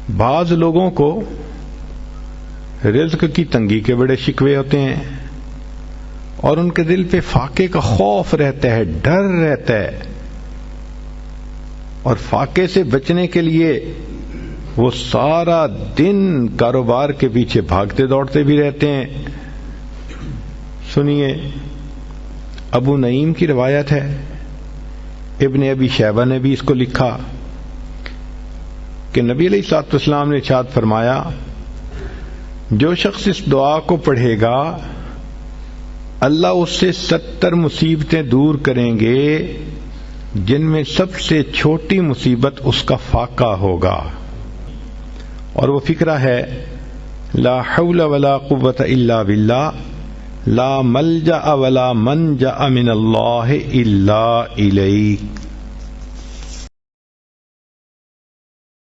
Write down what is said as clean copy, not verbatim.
بعض لوگوں کو رزق کی تنگی کے بڑے شکوے ہوتے ہیں اور ان کے دل پہ فاقے کا خوف رہتا ہے، ڈر رہتا ہے، اور فاقے سے بچنے کے لیے وہ سارا دن کاروبار کے پیچھے بھاگتے دوڑتے بھی رہتے ہیں۔ سنیے، ابو نعیم کی روایت ہے، ابن ابی شیبہ نے بھی اس کو لکھا کہ نبی علیہ الصلوۃ والسلام نے ارشاد فرمایا، جو شخص اس دعا کو پڑھے گا اللہ اس سے 70 مصیبتیں دور کریں گے جن میں سب سے چھوٹی مصیبت اس کا فاقہ ہوگا۔ اور وہ فقرہ ہے، لا حول ولا قوت الا باللہ، لا ملجأ ولا منجأ من اللہ الا الیک۔